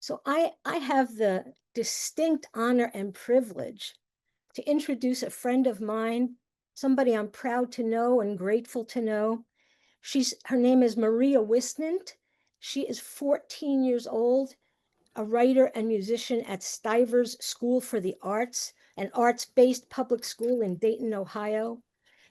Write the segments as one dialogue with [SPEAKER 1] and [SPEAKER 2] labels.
[SPEAKER 1] So I have the distinct honor and privilege to introduce a friend of mine, somebody I'm proud to know and grateful to know. Her name is Maria Wisnant. She is 14 years old, a writer and musician at Stivers School for the Arts, an arts-based public school in Dayton, Ohio.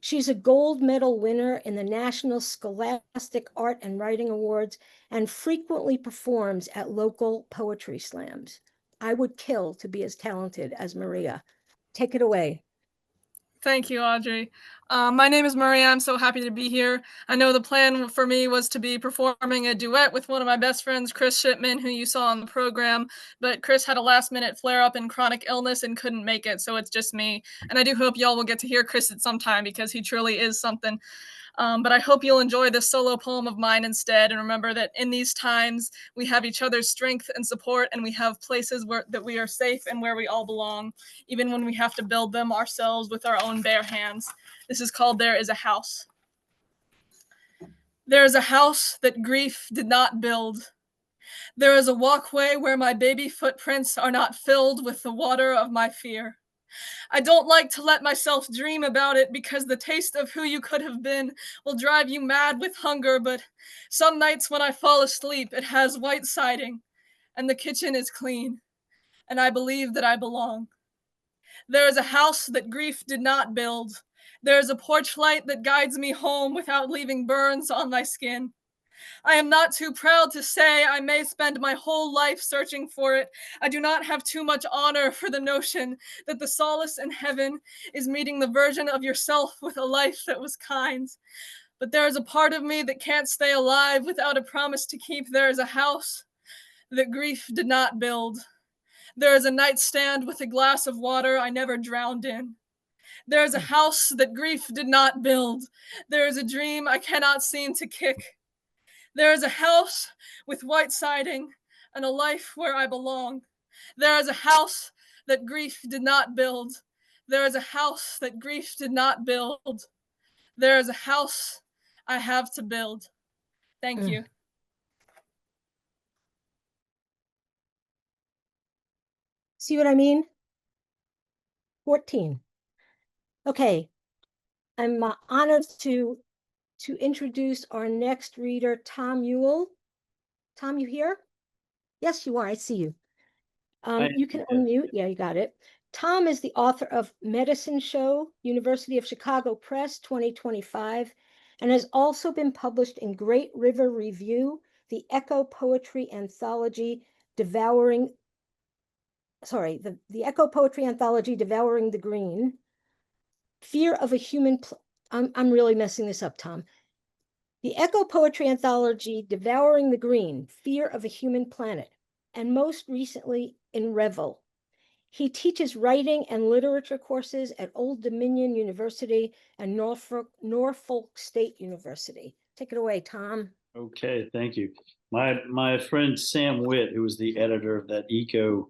[SPEAKER 1] She's a gold medal winner in the National Scholastic Art and Writing Awards and frequently performs at local poetry slams. I would kill to be as talented as Maria. Take it away.
[SPEAKER 2] Thank you, Audrey. My name is Maria. I'm so happy to be here. I know the plan for me was to be performing a duet with one of my best friends, Chris Shipman, who you saw on the program, but Chris had a last-minute flare-up in chronic illness and couldn't make it, so it's just me. And I do hope y'all will get to hear Chris at some time because he truly is something. But I hope you'll enjoy this solo poem of mine instead, and remember that in these times, we have each other's strength and support, and we have places that we are safe and where we all belong, even when we have to build them ourselves with our own bare hands. This is called There Is a House. There is a house that grief did not build. There is a walkway where my baby footprints are not filled with the water of my fear. I don't like to let myself dream about it because the taste of who you could have been will drive you mad with hunger, but some nights when I fall asleep, it has white siding, and the kitchen is clean, and I believe that I belong. There is a house that grief did not build. There is a porch light that guides me home without leaving burns on my skin. I am not too proud to say I may spend my whole life searching for it. I do not have too much honor for the notion that the solace in heaven is meeting the version of yourself with a life that was kind. But there is a part of me that can't stay alive without a promise to keep. There is a house that grief did not build. There is a nightstand with a glass of water I never drowned in. There is a house that grief did not build. There is a dream I cannot seem to kick. There is a house with white siding and a life where I belong. There is a house that grief did not build. There is a house that grief did not build. There is a house I have to build. Thank you.
[SPEAKER 1] See what I mean? 14. Okay, I'm honored to introduce our next reader, Tom Ewell. Tom, you here? Yes, you are. I see you. You can unmute. Yeah, you got it. Tom is the author of Medicine Show, University of Chicago Press, 2025, and has also been published in Great River Review, the Echo Poetry Anthology, the Echo Poetry Anthology, Devouring the Green, Fear of a Human, I'm really messing this up, Tom. The Echo Poetry Anthology, Devouring the Green, Fear of a Human Planet, and most recently in Revel. He teaches writing and literature courses at Old Dominion University and Norfolk State University. Take it away, Tom.
[SPEAKER 3] Okay, thank you. My friend Sam Witt, who was the editor of that Eco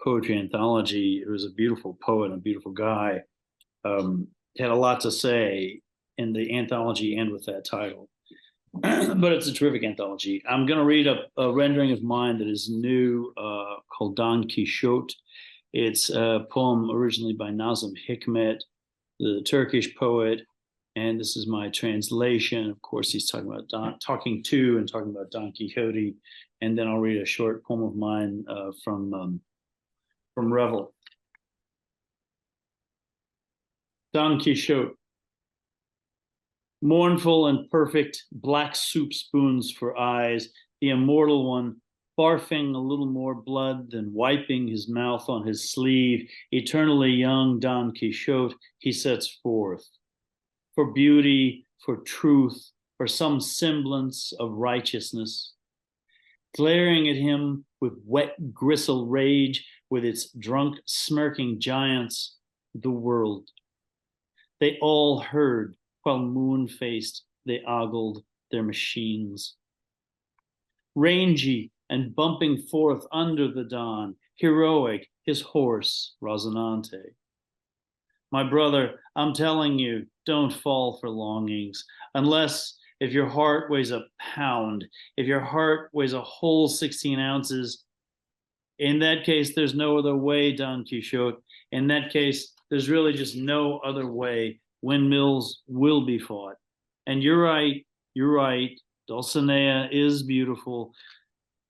[SPEAKER 3] Poetry Anthology, who was a beautiful poet and a beautiful guy, had a lot to say in the anthology and with that title. But it's a terrific anthology. I'm going to read a rendering of mine that is new called Don Quixote. It's a poem originally by Nazım Hikmet, the Turkish poet, and this is my translation. Of course, he's talking about talking about Don Quixote, and then I'll read a short poem of mine from Revel. Don Quixote. Mournful and perfect, black soup spoons for eyes, the immortal one, barfing a little more blood than wiping his mouth on his sleeve, eternally young Don Quixote, he sets forth. For beauty, for truth, for some semblance of righteousness. Glaring at him with wet gristle rage, with its drunk smirking giants, the world. They all heard, while moon-faced they ogled their machines. Rangy and bumping forth under the dawn, heroic, his horse, Rosinante. My brother, I'm telling you, don't fall for longings, unless if your heart weighs a pound, if your heart weighs a whole 16 ounces, In that case, there's no other way, Don Quixote. In that case, there's really just no other way. Windmills will be fought. And you're right. You're right. Dulcinea is beautiful.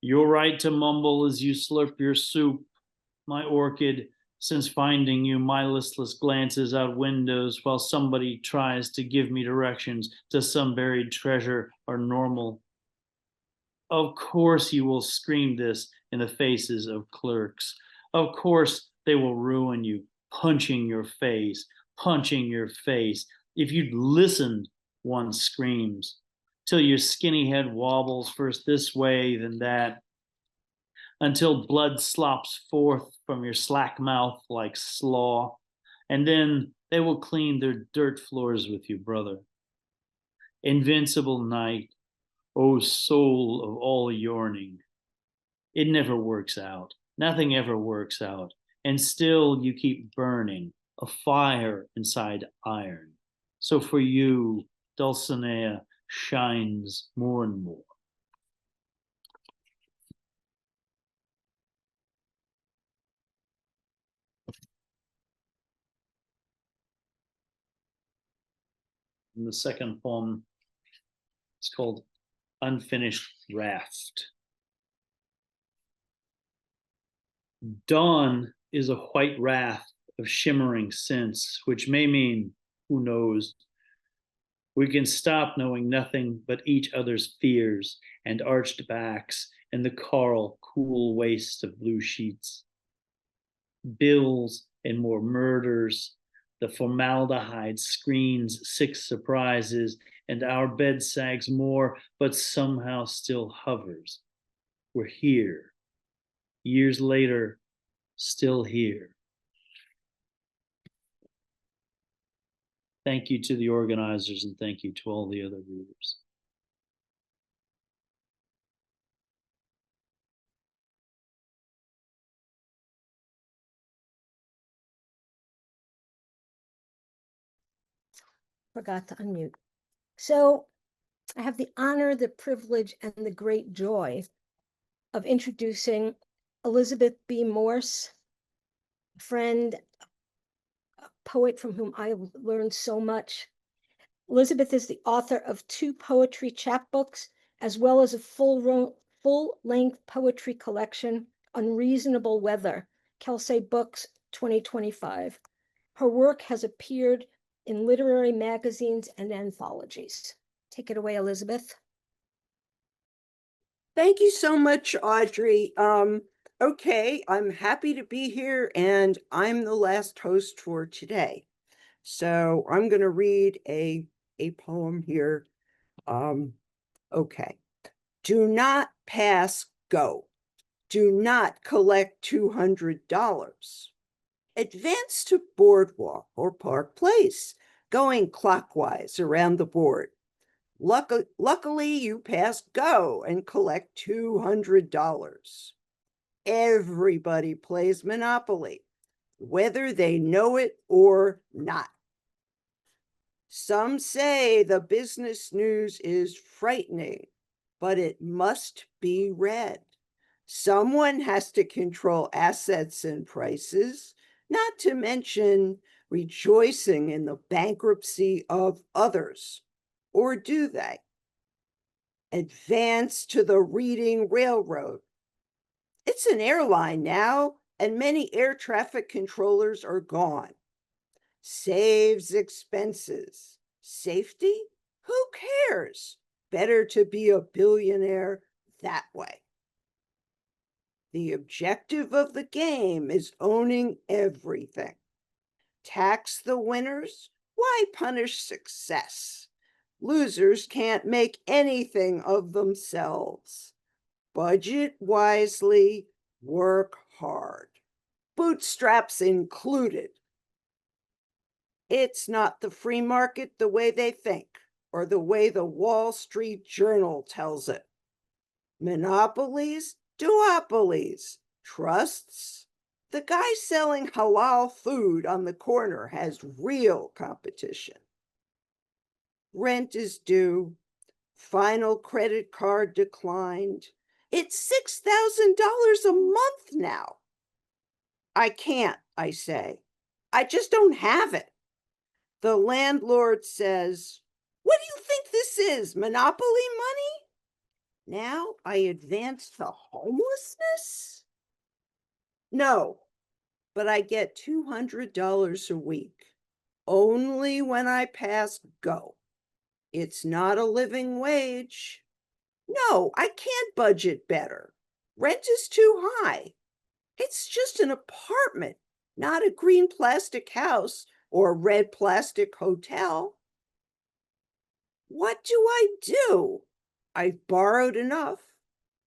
[SPEAKER 3] You're right to mumble as you slurp your soup. My orchid, since finding you, my listless glances out windows while somebody tries to give me directions to some buried treasure are normal. Of course you will scream this in the faces of clerks. Of course they will ruin you, punching your face, punching your face. If you'd listened, one screams, till your skinny head wobbles first this way, then that, until blood slops forth from your slack mouth like slaw. And then they will clean their dirt floors with you, brother. Invincible night, O soul of all yearning. It never works out. Nothing ever works out. And still you keep burning, a fire inside iron. So for you, Dulcinea shines more and more. And the second poem is called Unfinished Raft. Dawn is a white raft of shimmering scents, which may mean, who knows, we can stop knowing nothing but each other's fears and arched backs and the coral, cool waste of blue sheets. Bills and more murders, the formaldehyde screens 6 surprises, and our bed sags more, but somehow still hovers. We're here. Years later, still here. Thank you to the organizers and thank you to all the other readers.
[SPEAKER 1] Forgot to unmute. So I have the honor, the privilege, and the great joy of introducing Elizabeth B. Morse, a friend, a poet from whom I have learned so much. Elizabeth is the author of 2 poetry chapbooks, as well as a full-length poetry collection, Unreasonable Weather, Kelsey Books 2025. Her work has appeared in literary magazines and anthologies. Take it away, Elizabeth.
[SPEAKER 4] Thank you so much, Audrey. Okay, I'm happy to be here, and I'm the last host for today. So I'm going to read a poem here. Okay. Do not pass go. Do not collect $200. Advance to Boardwalk or Park Place, going clockwise around the board. Luckily, you pass go and collect $200. Everybody plays Monopoly, whether they know it or not. Some say the business news is frightening, but it must be read. Someone has to control assets and prices, not to mention rejoicing in the bankruptcy of others. Or do they? Advance to the Reading Railroad. It's an airline now, and many air traffic controllers are gone. Saves expenses. Safety? Who cares? Better to be a billionaire that way. The objective of the game is owning everything. Tax the winners? Why punish success? Losers can't make anything of themselves. Budget wisely, work hard. Bootstraps included. It's not the free market the way they think, or the way the Wall Street Journal tells it. Monopolies, duopolies, trusts. The guy selling halal food on the corner has real competition. Rent is due, final credit card declined, It's $6,000 a month now. I can't, I say. I just don't have it. The landlord says, "What do you think this is, monopoly money? Now I advance the homelessness?" No, but I get $200 a week, only when I pass go. It's not a living wage. No, I can't budget better. Rent is too high. It's just an apartment, not a green plastic house or a red plastic hotel. What do I do? I've borrowed enough.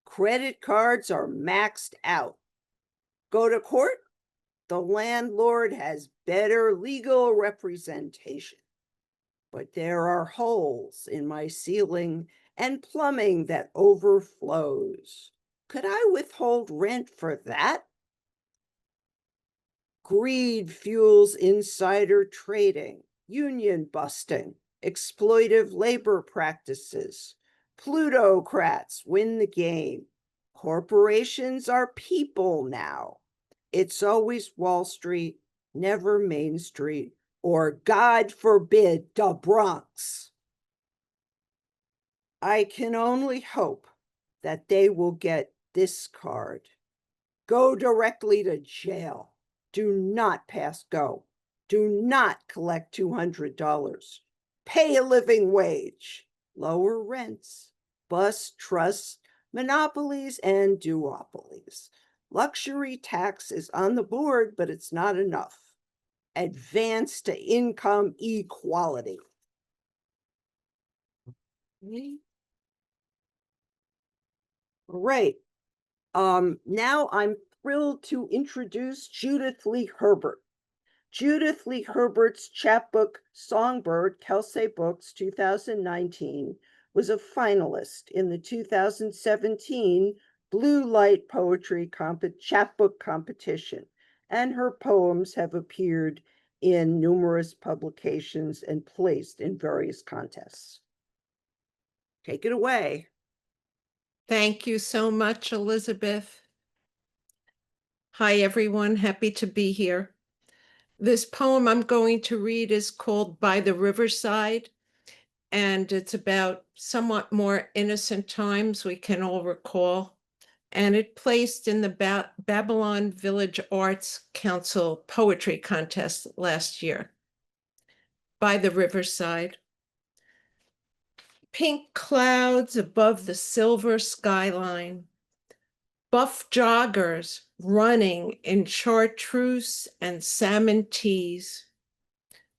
[SPEAKER 4] Credit cards are maxed out. Go to court? The landlord has better legal representation. But there are holes in my ceiling and plumbing that overflows. Could I withhold rent for that? Greed fuels insider trading, union busting, exploitive labor practices. Plutocrats win the game. Corporations are people now. It's always Wall Street, never Main Street, or God forbid, the Bronx. I can only hope that they will get this card. Go directly to jail. Do not pass go. Do not collect $200. Pay a living wage. Lower rents. Bust trusts, monopolies, and duopolies. Luxury tax is on the board, but it's not enough. Advance to income equality. Right. Now I'm thrilled to introduce Judith Lee Herbert. Judith Lee Herbert's chapbook Songbird, Kelsey Books 2019, was a finalist in the 2017 Blue Light Poetry Chapbook Competition, and her poems have appeared in numerous publications and placed in various contests. Take it away.
[SPEAKER 5] Thank you so much, Elizabeth. Hi, everyone. Happy to be here. This poem I'm going to read is called By the Riverside, and it's about somewhat more innocent times we can all recall. And it placed in the Babylon Village Arts Council Poetry Contest last year. By the Riverside. Pink clouds above the silver skyline. Buff joggers running in chartreuse and salmon tees.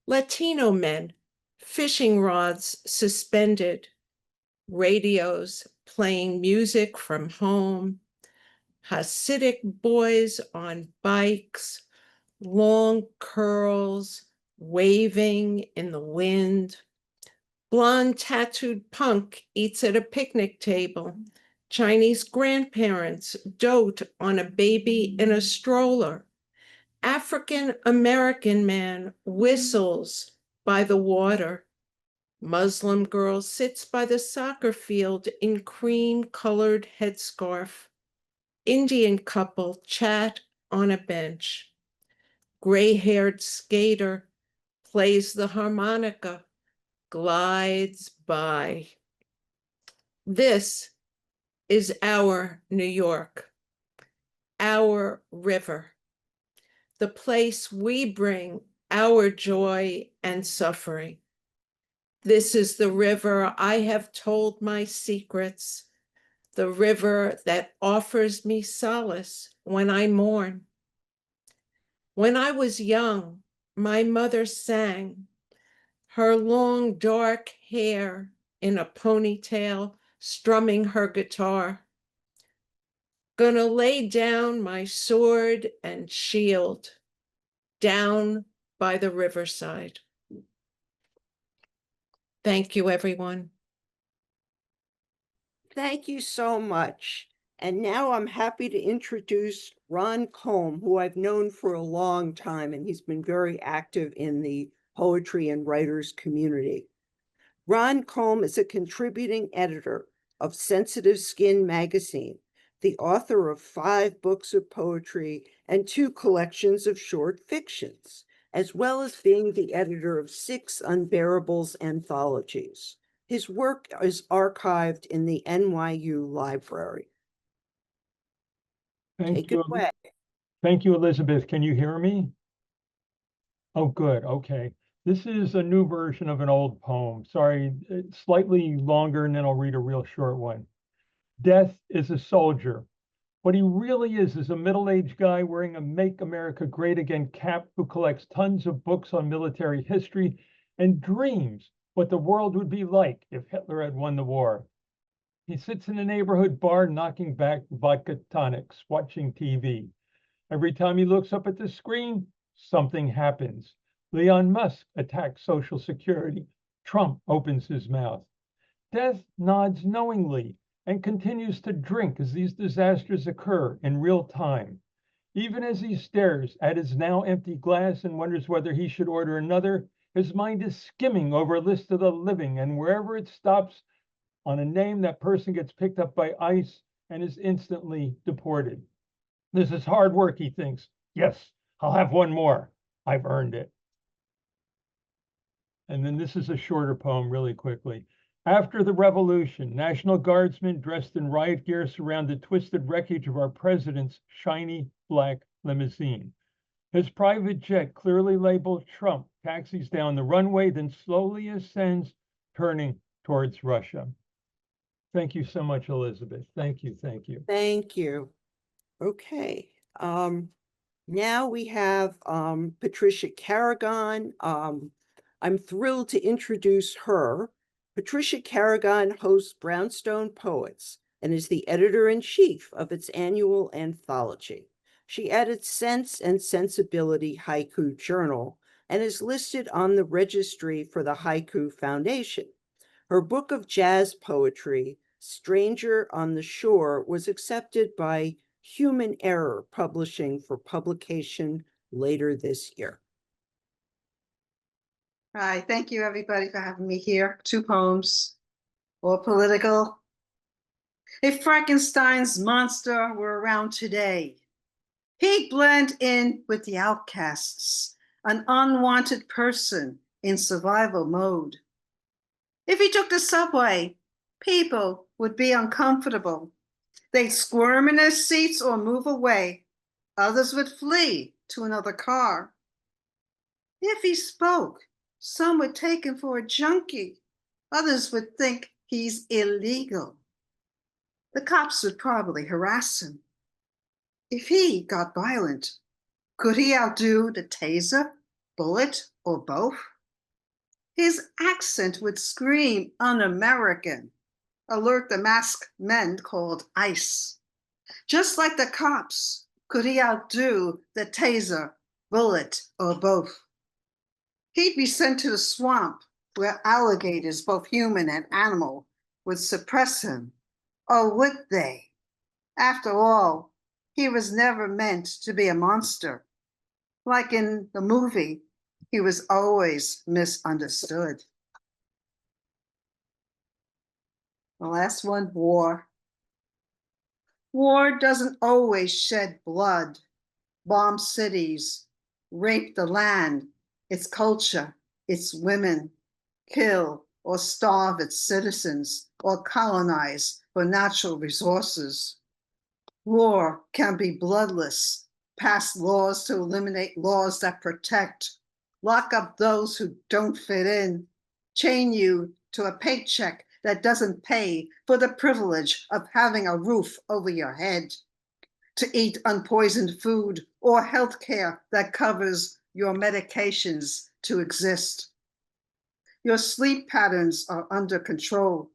[SPEAKER 5] Latino men, fishing rods suspended, radios playing music from home, Hasidic boys on bikes, long curls waving in the wind. Blonde tattooed punk eats at a picnic table. Chinese grandparents dote on a baby in a stroller. African American man whistles by the water. Muslim girl sits by the soccer field in cream-colored headscarf. Indian couple chat on a bench. Gray-haired skater plays the harmonica, glides by. This is our New York, our river, the place we bring our joy and suffering. This is the river I have told my secrets, the river that offers me solace when I mourn. When I was young, my mother sang, her long dark hair in a ponytail, strumming her guitar. Gonna lay down my sword and shield down by the riverside. Thank you, everyone.
[SPEAKER 4] Thank you so much. And now I'm happy to introduce Ron Combe, who I've known for a long time, and he's been very active in the poetry and writers community. Ron Combe is a contributing editor of Sensitive Skin magazine the author of 5 books of poetry and 2 collections of short fictions, as well as being the editor of 6 Unbearables anthologies. His work is archived in the NYU Library. Take it away.
[SPEAKER 6] Thank you, Elizabeth. Can you hear me? Oh, good. Okay. This is a new version of an old poem. Sorry, it's slightly longer, and then I'll read a real short one. Death is a soldier. What he really is a middle-aged guy wearing a Make America Great Again cap who collects tons of books on military history and dreams what the world would be like if Hitler had won the war. He sits in a neighborhood bar knocking back vodka tonics, watching TV. Every time he looks up at the screen, something happens. Elon Musk attacks Social Security. Trump opens his mouth. Death nods knowingly and continues to drink as these disasters occur in real time. Even as he stares at his now empty glass and wonders whether he should order another, his mind is skimming over a list of the living, and wherever it stops on a name, that person gets picked up by ICE and is instantly deported. This is hard work, he thinks. Yes, I'll have one more. I've earned it. And then this is a shorter poem really quickly. After the revolution, National Guardsmen dressed in riot gear surround the twisted wreckage of our president's shiny black limousine. His private jet, clearly labeled Trump, taxis down the runway, then slowly ascends, turning towards Russia. Thank you so much, Elizabeth. Thank you. Thank you.
[SPEAKER 4] Thank you. Okay. Now we have Patricia Carrigan. I'm thrilled to introduce her. Patricia Carrigan hosts Brownstone Poets and is the editor-in-chief of its annual anthology. She edits Sense and Sensibility Haiku Journal and is listed on the registry for the Haiku Foundation. Her book of jazz poetry, Stranger on the Shore, was accepted by Human Error Publishing for publication later this year.
[SPEAKER 7] Hi, thank you everybody for having me here. 2 poems, all political. If Frankenstein's monster were around today, he'd blend in with the outcasts, an unwanted person in survival mode. If he took the subway, people would be uncomfortable. They'd squirm in their seats or move away. Others would flee to another car. If he spoke, some would take him for a junkie. Others would think he's illegal. The cops would probably harass him. If he got violent, could he outdo the taser, bullet, or both? His accent would scream un-American, alert the masked men called ICE. Just like the cops, could he outdo the taser, bullet, or both? He'd be sent to the swamp where alligators, both human and animal, would suppress him. Or would they? After all, he was never meant to be a monster. Like in the movie, he was always misunderstood. The last one, war. War doesn't always shed blood, bomb cities, rape the land, its culture, its women, kill or starve its citizens, or colonize for natural resources. War can be bloodless, pass laws to eliminate laws that protect, lock up those who don't fit in, chain you to a paycheck that doesn't pay for the privilege of having a roof over your head, to eat unpoisoned food or healthcare that covers your medications to exist. Your sleep patterns are under control.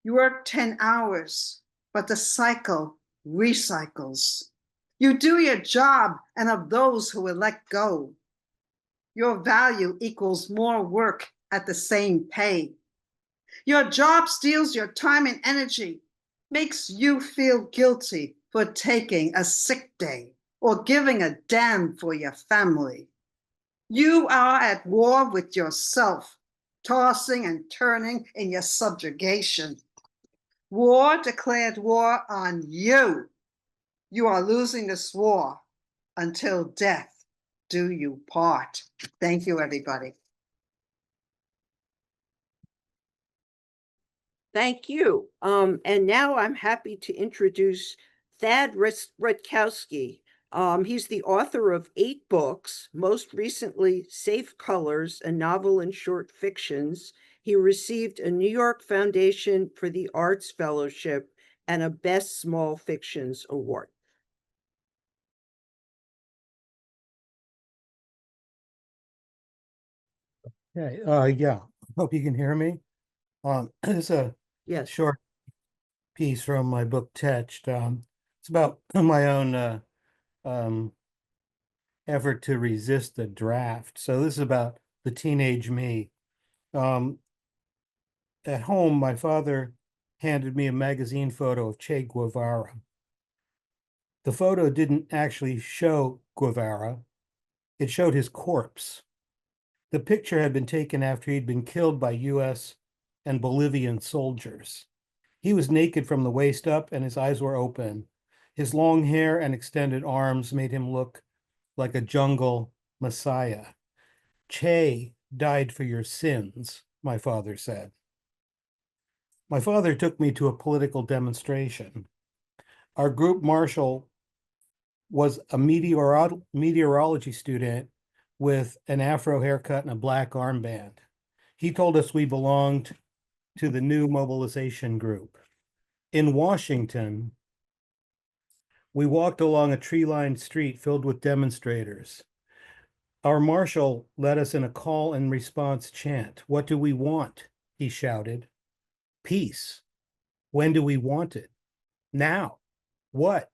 [SPEAKER 7] You work 10 hours, but the cycle recycles. You do your job, and of those who will let go, your value equals more work at the same pay. Your job steals your time and energy, makes you feel guilty for taking a sick day or giving a damn for your family. You are at war with yourself, tossing and turning in your subjugation. War declared war on you. You are losing this war until death do you part. Thank you, everybody.
[SPEAKER 4] Thank you. And now I'm happy to introduce Thad Rutkowski. He's the author of 8 books, most recently Safe Colors, a novel and short fictions. He received a New York Foundation for the Arts Fellowship and a Best Small Fictions Award.
[SPEAKER 8] Okay, yeah, hope you can hear me. It's a
[SPEAKER 4] Yes.
[SPEAKER 8] short piece from my book Tetched. It's about my own effort to resist the draft. So this is about the teenage me. At home, my father handed me a magazine photo of Che Guevara. The photo didn't actually show Guevara, it showed his corpse. The picture had been taken after he'd been killed by US and Bolivian soldiers. He was naked from the waist up and his eyes were open. His long hair and extended arms made him look like a jungle messiah. Che died for your sins, my father said. My father took me to a political demonstration. Our group marshal was a meteorology student with an afro haircut and a black armband. He told us we belonged to the new mobilization group. In Washington, we walked along a tree-lined street filled with demonstrators. Our marshal led us in a call and response chant. What do we want? He shouted. Peace. When do we want it? Now. What?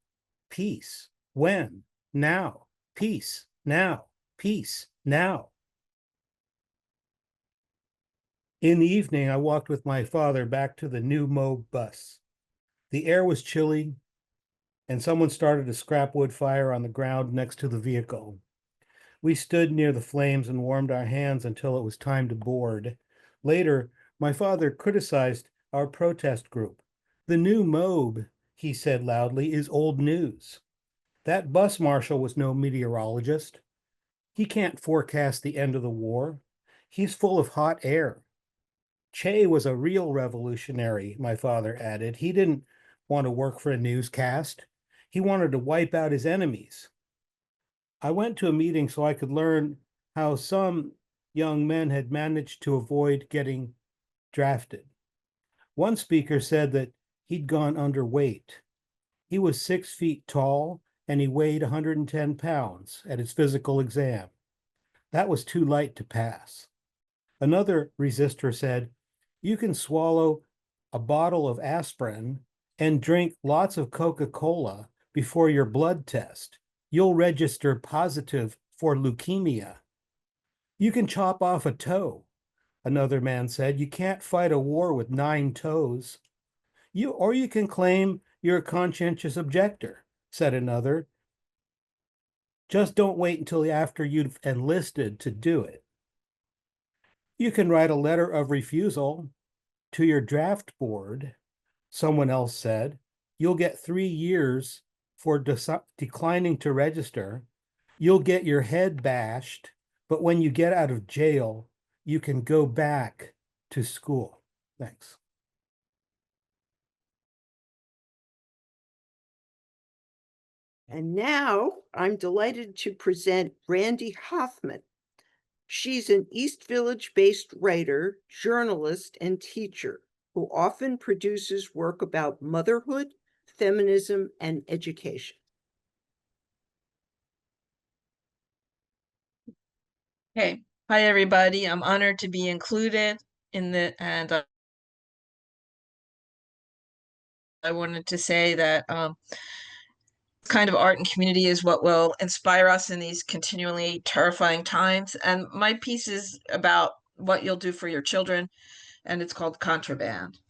[SPEAKER 8] Peace. When? Now. Peace. Now. Peace. Now. In the evening, I walked with my father back to the new Moog bus. The air was chilly, and someone started a scrap wood fire on the ground next to the vehicle. We stood near the flames and warmed our hands until it was time to board. Later, my father criticized our protest group. The new MOB, he said loudly, is old news. That bus marshal was no meteorologist. He can't forecast the end of the war. He's full of hot air. Che was a real revolutionary, my father added. He didn't want to work for a newscast. He wanted to wipe out his enemies. I went to a meeting so I could learn how some young men had managed to avoid getting drafted. One speaker said that he'd gone underweight. He was 6 feet tall and he weighed 110 pounds at his physical exam. That was too light to pass. Another resistor said, you can swallow a bottle of aspirin and drink lots of Coca-Cola before your blood test. You'll register positive for leukemia. You can chop off a toe, another man said. You can't fight a war with 9 toes. Or you can claim you're a conscientious objector, said another. Just don't wait until after you've enlisted to do it. You can write a letter of refusal to your draft board, someone else said. You'll get 3 years for declining to register. You'll get your head bashed, but when you get out of jail, you can go back to school. Thanks.
[SPEAKER 4] And now I'm delighted to present Randy Hoffman. She's an East Village-based writer, journalist, and teacher who often produces work about motherhood, feminism, and education.
[SPEAKER 9] Okay. Hi, everybody. I'm honored to be included in the, and I wanted to say that kind of art and community is what will inspire us in these continually terrifying times. And my piece is about what you'll do for your children, and it's called Contraband.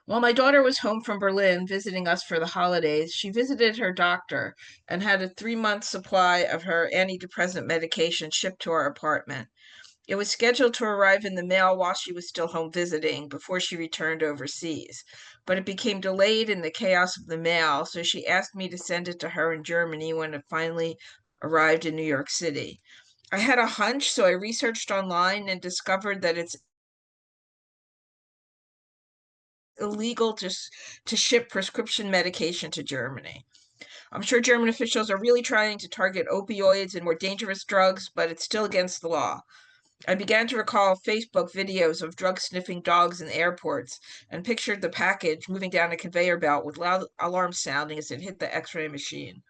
[SPEAKER 9] While my daughter was home from Berlin visiting us for the holidays, she visited her doctor and had a 3-month supply of her antidepressant medication shipped to our apartment. It was scheduled to arrive in the mail while she was still home visiting before she returned overseas, but it became delayed in the chaos of the mail, so she asked me to send it to her in Germany when it finally arrived in New York City. I had a hunch, so I researched online and discovered that it's illegal to ship prescription medication to Germany. I'm sure German officials are really trying to target opioids and more dangerous drugs, but it's still against the law. I began to recall Facebook videos of drug sniffing dogs in airports and pictured the package moving down a conveyor belt with loud alarms sounding as it hit the x-ray machine.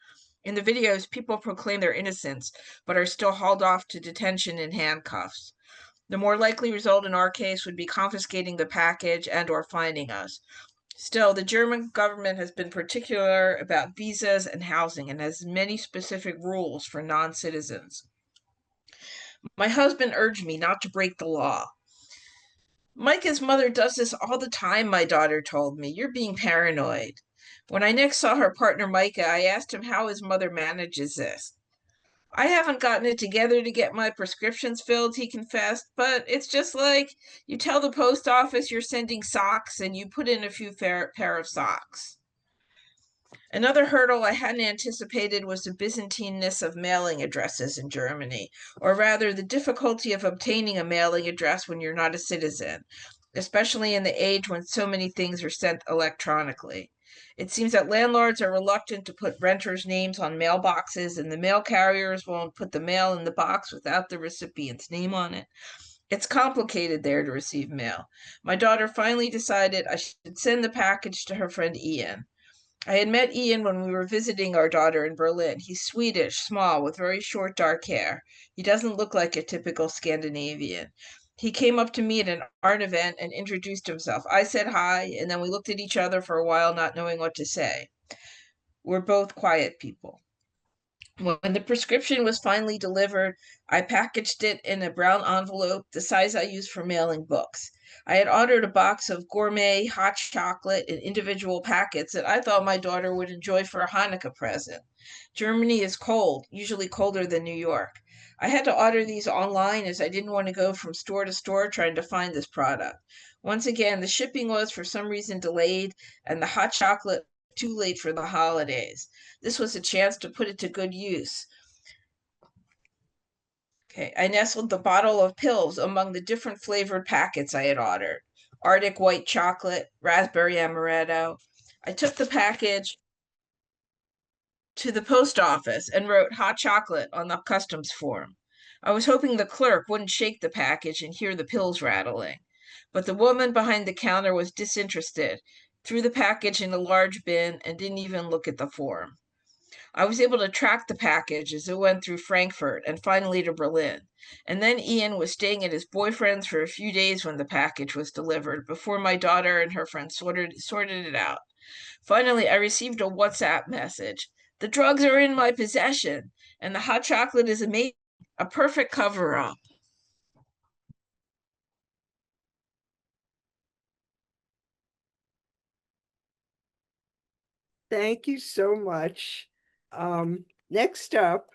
[SPEAKER 9] In the videos, people proclaim their innocence, but are still hauled off to detention in handcuffs. The more likely result in our case would be confiscating the package and or fining us. Still, the German government has been particular about visas and housing and has many specific rules for non-citizens. My husband urged me not to break the law. Micah's mother does this all the time, my daughter told me. You're being paranoid. When I next saw her partner, Micah, I asked him how his mother manages this. I haven't gotten it together to get my prescriptions filled, he confessed, but it's just like you tell the post office you're sending socks and you put in a few pair of socks. Another hurdle I hadn't anticipated was the Byzantineness of mailing addresses in Germany, or rather the difficulty of obtaining a mailing address when you're not a citizen, especially in the age when so many things are sent electronically. It seems that landlords are reluctant to put renters' names on mailboxes, and the mail carriers won't put the mail in the box without the recipient's name on it. It's complicated there to receive mail. My daughter finally decided I should send the package to her friend Ian. I had met Ian when we were visiting our daughter in Berlin. He's Swedish, small, with very short dark hair. He doesn't look like a typical Scandinavian. He came up to me at an art event and introduced himself. I said hi, and then we looked at each other for a while, not knowing what to say. We're both quiet people. When the prescription was finally delivered, I packaged it in a brown envelope, the size I use for mailing books. I had ordered a box of gourmet hot chocolate in individual packets that I thought my daughter would enjoy for a Hanukkah present. Germany is cold, usually colder than New York. I had to order these online as I didn't want to go from store to store trying to find this product. Once again, the shipping was for some reason delayed, and the hot chocolate too late for the holidays. This was a chance to put it to good use. Okay, I nestled the bottle of pills among the different flavored packets I had ordered. Arctic white chocolate, raspberry amaretto. I took the package to the post office and wrote hot chocolate on the customs form. I was hoping the clerk wouldn't shake the package and hear the pills rattling. But the woman behind the counter was disinterested, threw the package in a large bin, and didn't even look at the form. I was able to track the package as it went through Frankfurt and finally to Berlin. And then Ian was staying at his boyfriend's for a few days when the package was delivered, before my daughter and her friend sorted it out. Finally, I received a WhatsApp message. The drugs are in my possession, and the hot chocolate is amazing, a perfect cover-up.
[SPEAKER 4] Thank you so much. Next up,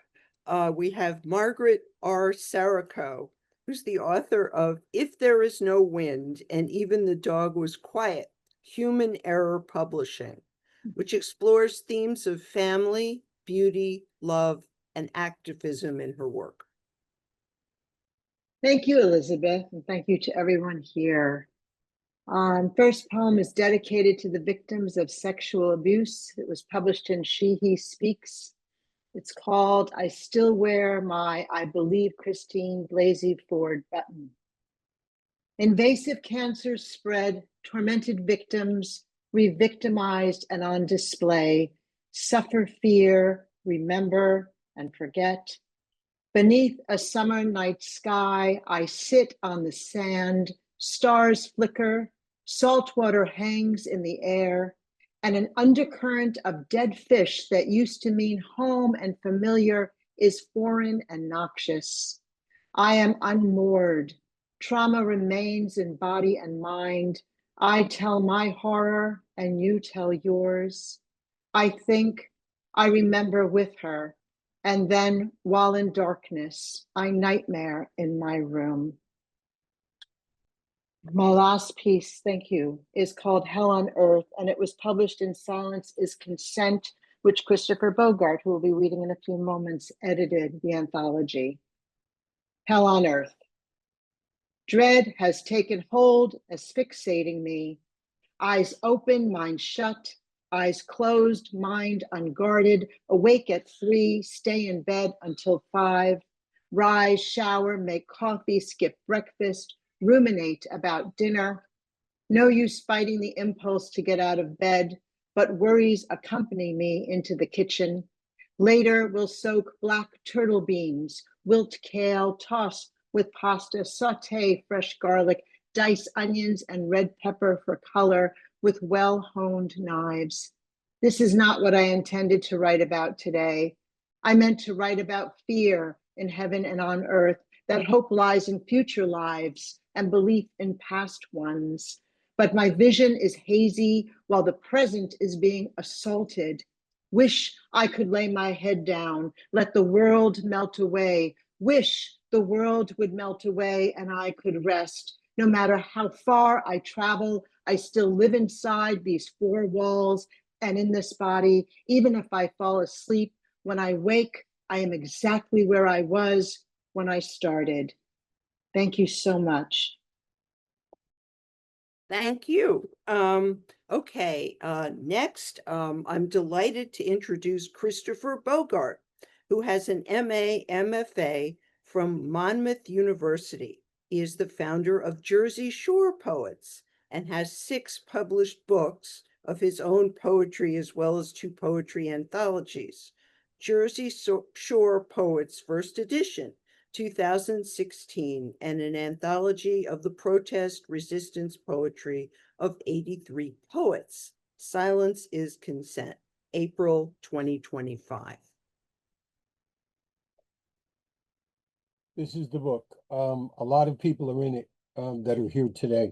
[SPEAKER 4] we have Margaret R. Sarako, who's the author of If There Is No Wind and Even the Dog Was Quiet, Human Error Publishing, which explores themes of family, beauty, love, and activism in her work.
[SPEAKER 10] Thank you, Elizabeth, and thank you to everyone here. First poem is dedicated to the victims of sexual abuse. It was published in She, He Speaks. It's called I Still Wear My I Believe Christine Blasey Ford button. Invasive cancers spread, tormented victims, re-victimized and on display, suffer fear, remember and forget. Beneath a summer night sky, I sit on the sand, stars flicker, salt water hangs in the air, and an undercurrent of dead fish that used to mean home and familiar is foreign and noxious. I am unmoored. Trauma remains in body and mind. I tell my horror and you tell yours. I think I remember with her And then, while in darkness, I nightmare in my room. My last piece, thank you, is called Hell on Earth, and it was published in Silence is Consent, which Christopher Bogart, who will be reading in a few moments, edited the anthology. Hell on Earth. Dread has taken hold, asphyxiating me. Eyes open, mind shut, eyes closed, mind unguarded, awake at 3, stay in bed until 5, rise, shower, make coffee, skip breakfast, ruminate about dinner. No use fighting the impulse to get out of bed, but worries accompany me into the kitchen. Later, we'll soak black turtle beans, wilt kale, toss with pasta, saute fresh garlic, dice onions and red pepper for color with well-honed knives. This is not what I intended to write about today. I meant to write about fear in heaven and on earth, that hope lies in future lives and belief in past ones. But my vision is hazy while the present is being assaulted. Wish I could lay my head down, let the world melt away. Wish the world would melt away and I could rest. No matter how far I travel, I still live inside these 4 walls and in this body. Even if I fall asleep, when I wake, I am exactly where I was when I started. Thank you so much.
[SPEAKER 4] Thank you. Okay, next, I'm delighted to introduce Christopher Bogart, who has an MA, MFA from Monmouth University. He is the founder of Jersey Shore Poets and has 6 published books of his own poetry, as well as 2 poetry anthologies. Jersey Shore Poets, first edition, 2016, and an anthology of the protest resistance poetry of 83 poets. Silence is Consent, April 2025.
[SPEAKER 11] This is the book. A lot of people are in it that are here today.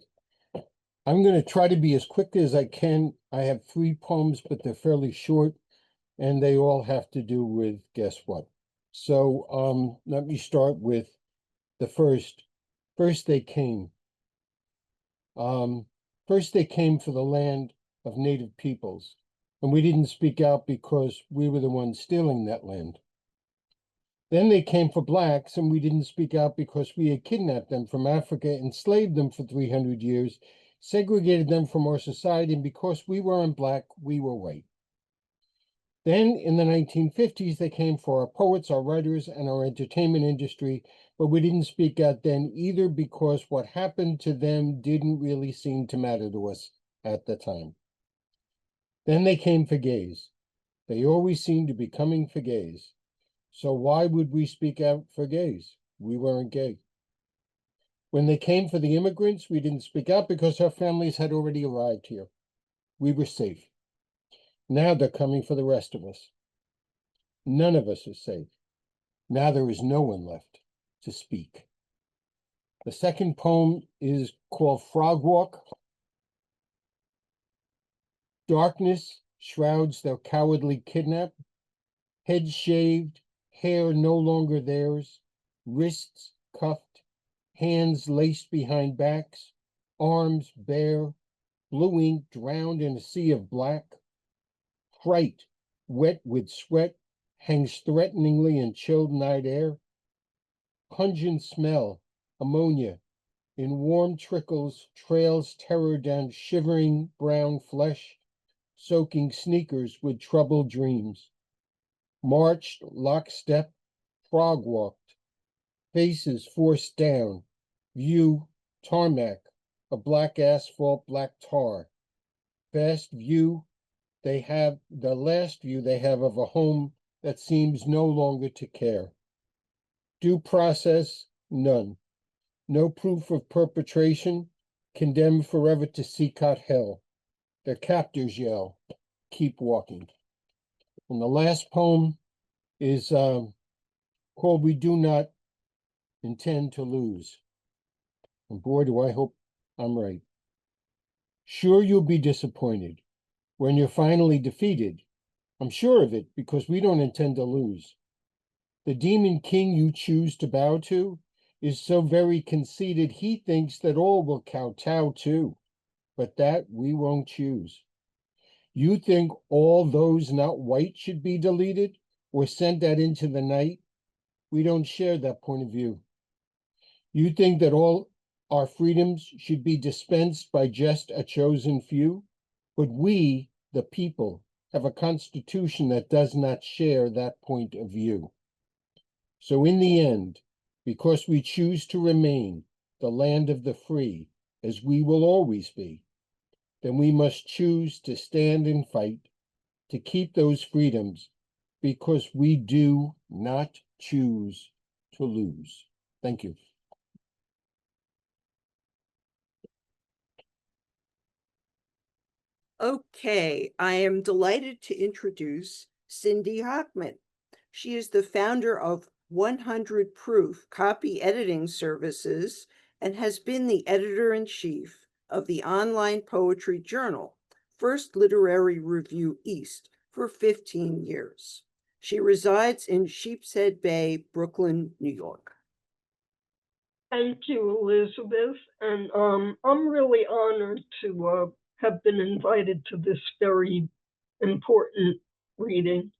[SPEAKER 11] I'm going to try to be as quick as I can. I have 3 poems, but they're fairly short, and they all have to do with guess what. So let me start with the first. First they came. First they came for the land of native peoples, and we didn't speak out because we were the ones stealing that land. Then they came for blacks, and we didn't speak out because we had kidnapped them from Africa, enslaved them for 300 years, segregated them from our society, and because we weren't black, we were white. Then in the 1950s, they came for our poets, our writers, and our entertainment industry, but we didn't speak out then either because what happened to them didn't really seem to matter to us at the time. Then they came for gays. They always seemed to be coming for gays. So why would we speak out for gays? We weren't gay. When they came for the immigrants, we didn't speak out because our families had already arrived here. We were safe. Now they're coming for the rest of us. None of us is safe. Now there is no one left to speak. The second poem is called Frog Walk. Darkness shrouds their cowardly kidnap, heads shaved, hair no longer theirs, wrists cuffed, hands laced behind backs, arms bare, blue ink drowned in a sea of black. Fright, wet with sweat, hangs threateningly in chilled night air. Pungent smell, ammonia, in warm trickles, trails terror down shivering brown flesh, soaking sneakers with troubled dreams. Marched lockstep, frog walked, faces forced down, view, tarmac, a black asphalt, black tar. Fast view, they have the last view they have of a home that seems no longer to care. Due process, none. No proof of perpetration, condemned forever to seek out hell. Their captors yell, keep walking. And the last poem is called We Do Not Intend to Lose. And boy, do I hope I'm right. Sure, you'll be disappointed when you're finally defeated. I'm sure of it because we don't intend to lose. The demon king you choose to bow to is so very conceited he thinks that all will kowtow too, but that we won't choose. You think all those not white should be deleted or sent out into the night? We don't share that point of view. You think that all our freedoms should be dispensed by just a chosen few? But we, the people, have a constitution that does not share that point of view. So in the end, because we choose to remain the land of the free, as we will always be, then we must choose to stand and fight to keep those freedoms, because we do not choose to lose. Thank you.
[SPEAKER 4] Okay, I am delighted to introduce Cindy Hockman. She is the founder of 100 Proof Copy Editing Services and has been the editor-in-chief of the online poetry journal, First Literary Review East, for 15 years. She resides in Sheepshead Bay, Brooklyn, New York.
[SPEAKER 12] Thank you, Elizabeth. And I'm really honored to have been invited to this very important reading.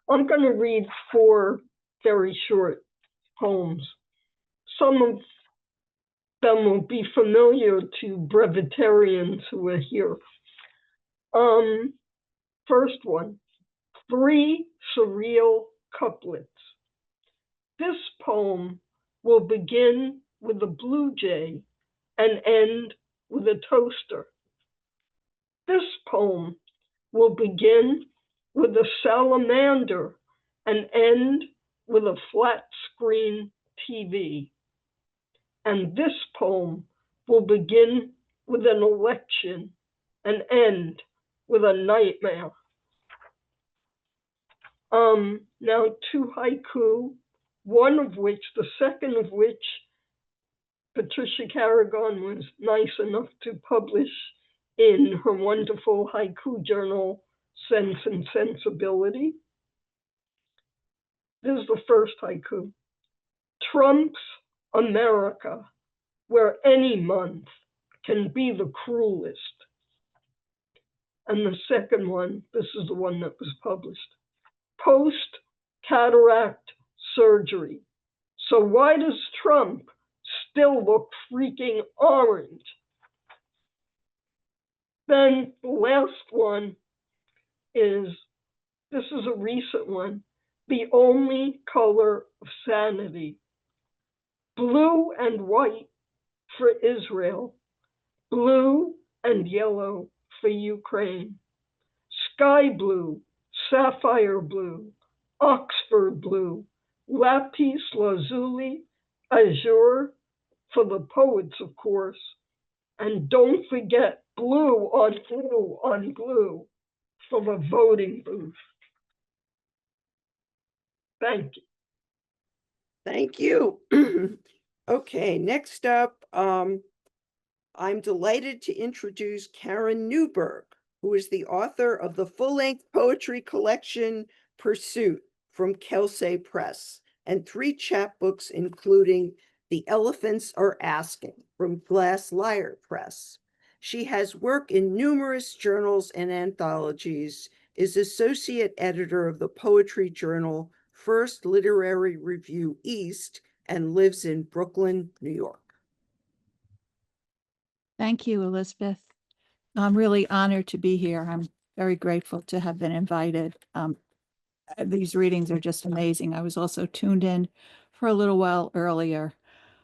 [SPEAKER 12] I'm going to read 4 very short poems. Some of them will be familiar to brevetarians who are here. First one, 3 surreal couplets. This poem will begin with a blue jay and end with a toaster. This poem will begin with a salamander and end with a flat screen TV. And this poem will begin with an election and end with a nightmare. Now 2 haiku, the second of which Patricia Carrigan was nice enough to publish in her wonderful haiku journal, Sense and Sensibility. This is the first haiku. Trump's America, where any month can be the cruelest. And the second one, this is the one that was published. Post-cataract surgery. So why does Trump still look freaking orange? Then the last one is, this is a recent one, the only color of sanity. Blue and white for Israel, blue and yellow for Ukraine, sky blue, sapphire blue, Oxford blue, lapis lazuli, azure for the poets, of course, and don't forget blue on blue for the voting booth. Thank you.
[SPEAKER 4] Thank you. Okay, next up, I'm delighted to introduce Karen Newberg, who is the author of the full-length poetry collection Pursuit from Kelsey Press, and 3 chapbooks, including The Elephants Are Asking from Glass Lyre Press. She has work in numerous journals and anthologies, is associate editor of the poetry journal First Literary Review East, and lives in Brooklyn, New York.
[SPEAKER 13] Thank you, Elizabeth. I'm really honored to be here. I'm very grateful to have been invited. These readings are just amazing. I was also tuned in for a little while earlier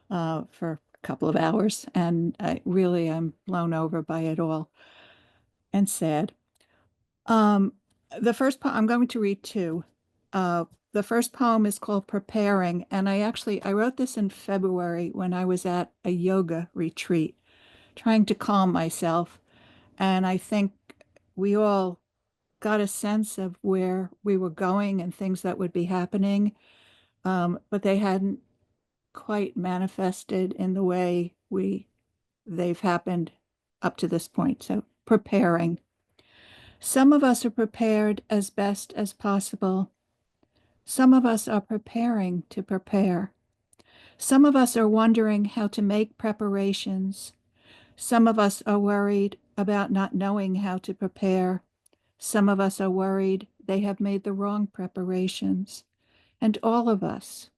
[SPEAKER 13] for a couple of hours, and I'm blown over by it all and sad. The first poem, I'm going to read 2. The first poem is called Preparing, and I wrote this in February when I was at a yoga retreat, trying to calm myself. And I think we all got a sense of where we were going and things that would be happening, but they hadn't quite manifested in the way they've happened up to this point. So preparing. Some of us are prepared as best as possible. Some of us are preparing to prepare. Some of us are wondering how to make preparations. Some of us are worried about not knowing how to prepare. Some of us are worried they have made the wrong preparations. And all of us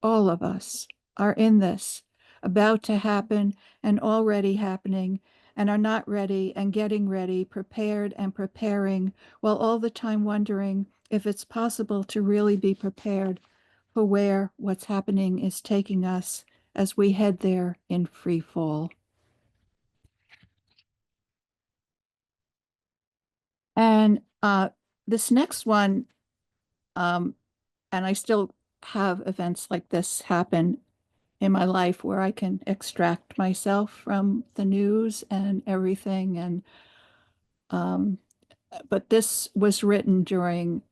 [SPEAKER 13] are in this, about to happen and already happening, and are not ready and getting ready, prepared and preparing, while all the time wondering if it's possible to really be prepared for where what's happening is taking us as we head there in free fall. And this next one, and I still have events like this happen in my life where I can extract myself from the news and everything. And but this was written during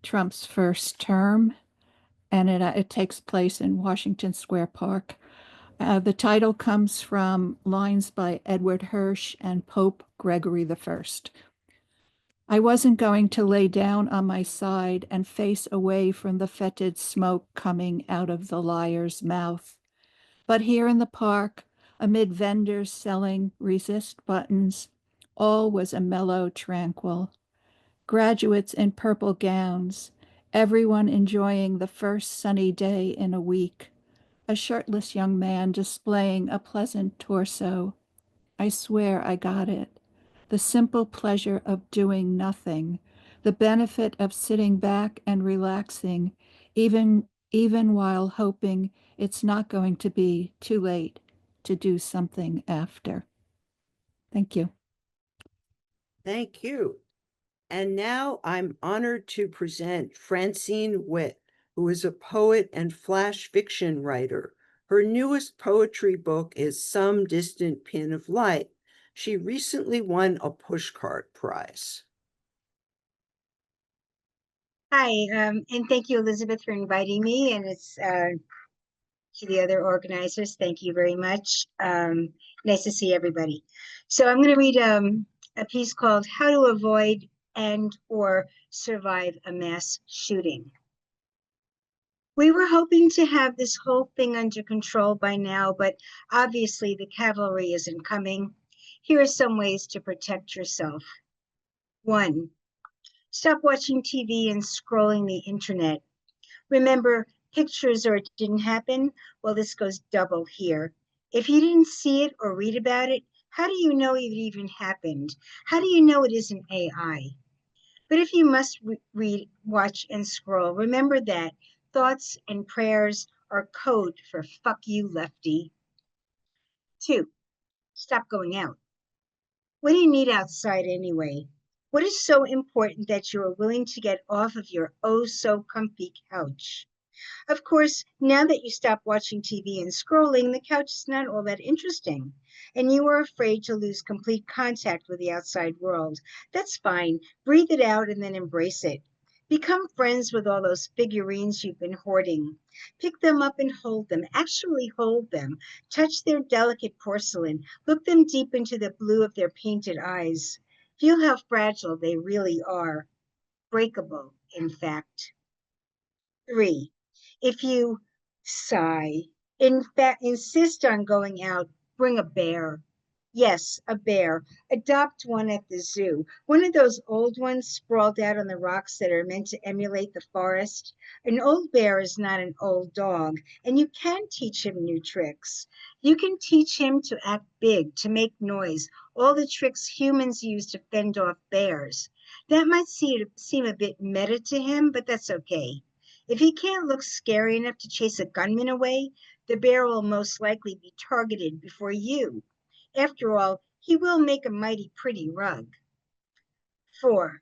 [SPEAKER 13] Trump's first term, and it takes place in Washington Square Park. The title comes from lines by Edward Hirsch and Pope Gregory I. I wasn't going to lay down on my side and face away from the fetid smoke coming out of the liar's mouth. But here in the park, amid vendors selling resist buttons, all was a mellow, tranquil. Graduates in purple gowns, everyone enjoying the first sunny day in a week. A shirtless young man displaying a pleasant torso. I swear I got it. The simple pleasure of doing nothing, the benefit of sitting back and relaxing, even while hoping it's not going to be too late to do something after. Thank you.
[SPEAKER 4] Thank you. And now I'm honored to present Francine Witt, who is a poet and flash fiction writer. Her newest poetry book is Some Distant Pin of Light. She recently won a Pushcart Prize.
[SPEAKER 14] Hi, and thank you, Elizabeth, for inviting me, and it's to the other organizers. Thank you very much. Nice to see everybody. So I'm going to read a piece called How to Avoid and or Survive a Mass Shooting. We were hoping to have this whole thing under control by now, but obviously the cavalry isn't coming. Here are some ways to protect yourself. 1. Stop watching TV and scrolling the internet. Remember, pictures or it didn't happen? Well, this goes double here. If you didn't see it or read about it, how do you know it even happened? How do you know it isn't AI? But if you must read, watch, and scroll, remember that thoughts and prayers are code for fuck you, lefty. 2, stop going out. What do you need outside anyway? What is so important that you are willing to get off of your oh so comfy couch? Of course, now that you stop watching TV and scrolling, the couch is not all that interesting, and you are afraid to lose complete contact with the outside world. That's fine. Breathe it out and then embrace it. Become friends with all those figurines you've been hoarding. Pick them up and hold them. Actually hold them. Touch their delicate porcelain. Look them deep into the blue of their painted eyes. Feel how fragile they really are. Breakable, in fact. 3. If you in fact, insist on going out, bring a bear. Yes, a bear. Adopt one at the zoo. One of those old ones sprawled out on the rocks that are meant to emulate the forest. An old bear is not an old dog, and you can teach him new tricks. You can teach him to act big, to make noise, all the tricks humans use to fend off bears. That might seem a bit meta to him, but that's okay. If he can't look scary enough to chase a gunman away, the bear will most likely be targeted before you. After all, he will make a mighty pretty rug. 4.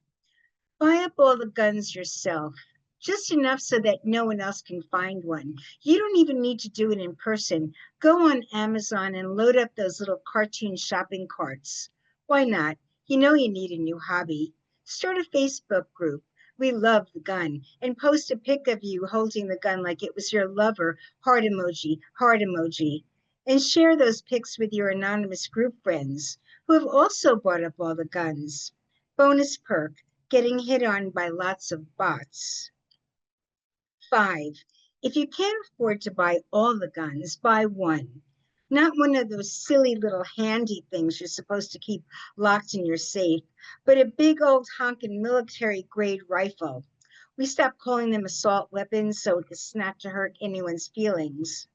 [SPEAKER 14] Buy up all the guns yourself, just enough so that no one else can find one. You don't even need to do it in person. Go on Amazon and load up those little cartoon shopping carts. Why not? You know you need a new hobby. Start a Facebook group. We love the gun, and post a pic of you holding the gun like it was your lover, heart emoji, and share those pics with your anonymous group friends who have also bought up all the guns. Bonus perk, getting hit on by lots of bots. 5, if you can't afford to buy all the guns, buy one. Not one of those silly little handy things you're supposed to keep locked in your safe, but a big old honkin' military-grade rifle. We stopped calling them assault weapons so it's not to hurt anyone's feelings.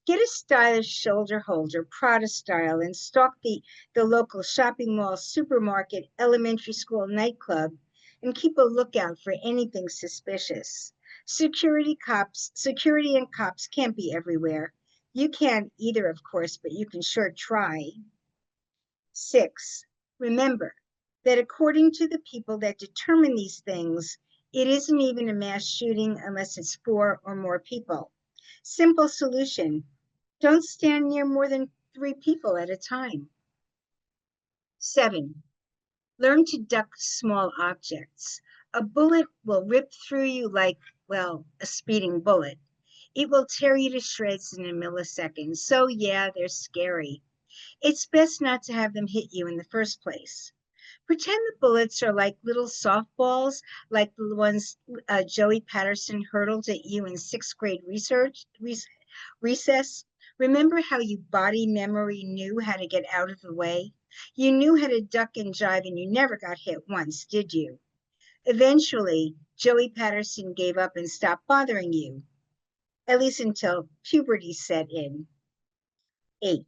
[SPEAKER 14] Get a stylish shoulder holder, Prada style, and stalk the local shopping mall, supermarket, elementary school, nightclub, and keep a lookout for anything suspicious. Security and cops can't be everywhere. You can't either, of course, but you can sure try. 6, remember that according to the people that determine these things, it isn't even a mass shooting unless it's 4 or more people. Simple solution. Don't stand near more than 3 people at a time. 7, learn to duck small objects. A bullet will rip through you like, well, a speeding bullet. It will tear you to shreds in a millisecond. So yeah, they're scary. It's best not to have them hit you in the first place. Pretend the bullets are like little softballs, like the ones Joey Patterson hurled at you in 6th grade recess. Remember how you body memory knew how to get out of the way? You knew how to duck and jive, and you never got hit once, did you? Eventually, Joey Patterson gave up and stopped bothering you, at least until puberty set in. 8,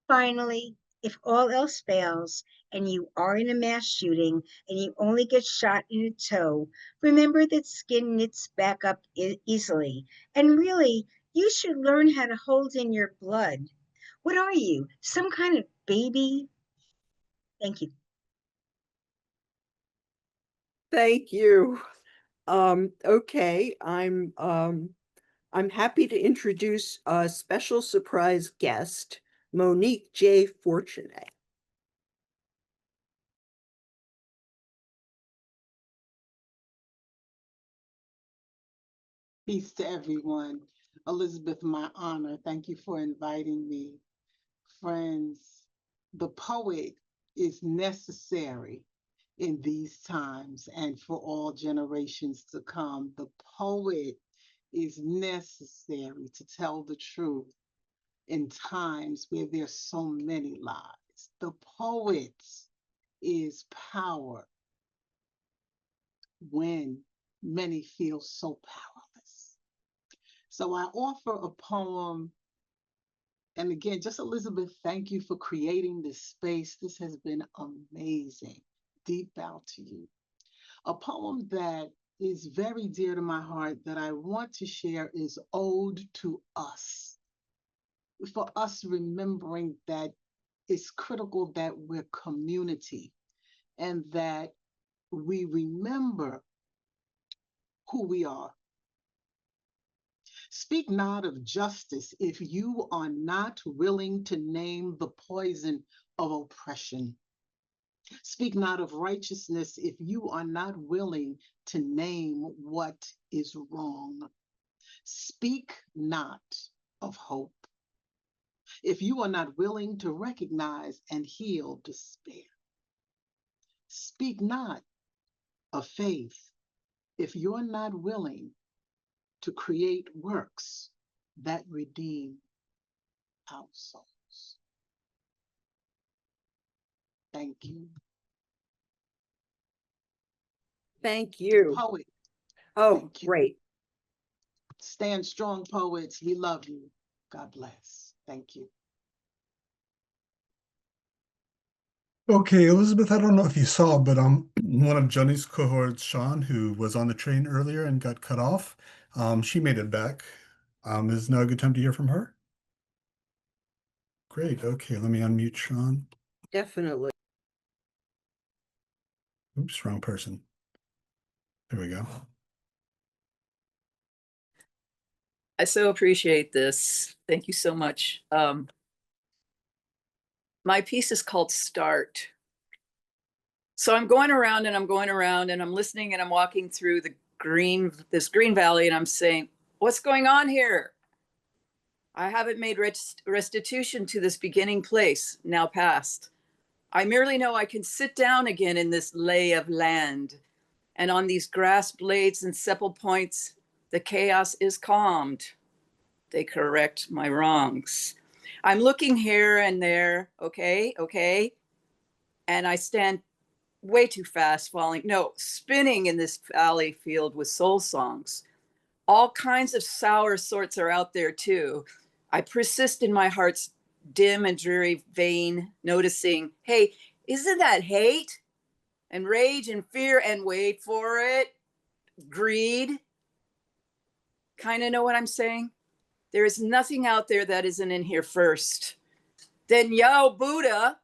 [SPEAKER 14] finally, if all else fails and you are in a mass shooting and you only get shot in a toe, remember that skin knits back up easily. And really, you should learn how to hold in your blood. What are you, some kind of baby? Thank you.
[SPEAKER 4] Thank you. Okay, I'm happy to introduce a special surprise guest, Monique J. Fortuné.
[SPEAKER 15] Peace to everyone. Elizabeth, my honor. Thank you for inviting me. Friends, the poet is necessary in these times and for all generations to come. The poet is necessary to tell the truth in times where there's so many lies. The poet is power when many feel so powerless. So I offer a poem. And again, just Elizabeth, thank you for creating this space. This has been amazing. Deep bow to you. A poem that is very dear to my heart that I want to share is Ode to Us. For us, remembering that it's critical that we're community and that we remember who we are. Speak not of justice if you are not willing to name the poison of oppression. Speak not of righteousness if you are not willing to name what is wrong. Speak not of hope if you are not willing to recognize and heal despair. Speak not of faith if you're not willing to create works that redeem our souls. Thank you.
[SPEAKER 4] Thank you.
[SPEAKER 15] Poet.
[SPEAKER 4] Oh, great.
[SPEAKER 15] Stand strong, poets. We love you. God bless. Thank you.
[SPEAKER 16] Okay, Elizabeth, I don't know if you saw, but one of Johnny's cohorts, Sean, who was on the train earlier and got cut off, she made it back. Is now a good time to hear from her? Great. Okay, let me unmute Sean.
[SPEAKER 4] Definitely.
[SPEAKER 16] Oops, wrong person. There we go.
[SPEAKER 17] I so appreciate this. Thank you so much. My piece is called Start. So I'm going around and I'm going around and I'm listening and I'm walking through this green valley and I'm saying, what's going on here? I haven't made restitution to this beginning place, now past. I merely know I can sit down again in this lay of land, and on these grass blades and sepal points, The chaos is calmed. They correct my wrongs. I'm looking here and there, okay, and I stand way too fast, spinning in this valley filled with soul songs. All kinds of sour sorts are out there too. I persist in my heart's dim and dreary vein, noticing, hey, isn't that hate and rage and fear and wait for it, greed? Kind of know what I'm saying? There is nothing out there that isn't in here first. Then Buddha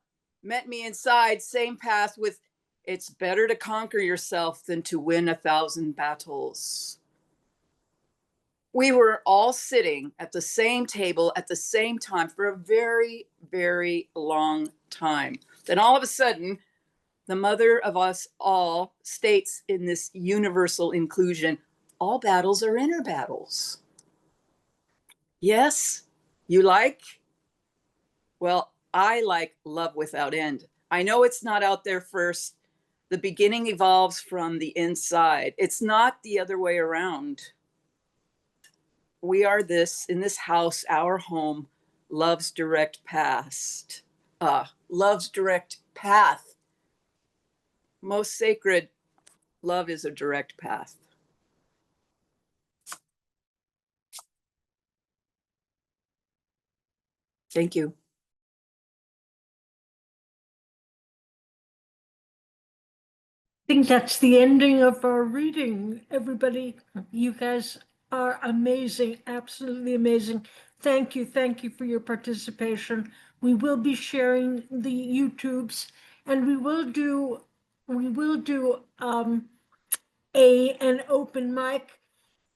[SPEAKER 17] met me inside, same path with, it's better to conquer yourself than to win 1,000 battles. We were all sitting at the same table at the same time for a very, very long time. Then all of a sudden, the mother of us all states in this universal inclusion, all battles are inner battles. Yes, you like? Well, I like love without end. I know it's not out there first. The beginning evolves from the inside. It's not the other way around. We are this, in this house, our home, love's direct past. Love's direct path. Most sacred, love is a direct path. Thank you.
[SPEAKER 1] I think that's the ending of our reading. Everybody, you guys are amazing, absolutely amazing. Thank you for your participation. We will be sharing the YouTubes, and we will do an open mic.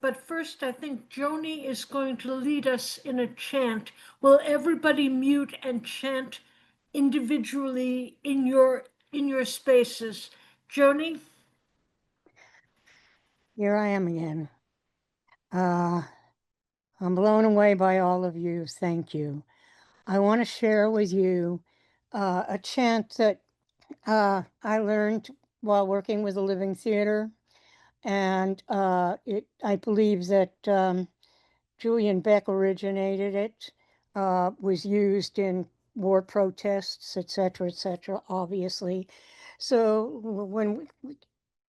[SPEAKER 1] But first, I think Joanie is going to lead us in a chant. Will everybody mute and chant individually in your spaces? Joanie?
[SPEAKER 18] Here I am again. I'm blown away by all of you. Thank you. I want to share with you a chant that I learned while working with the Living Theater. And I believe that Julian Beck originated it, was used in war protests, et cetera, obviously. So when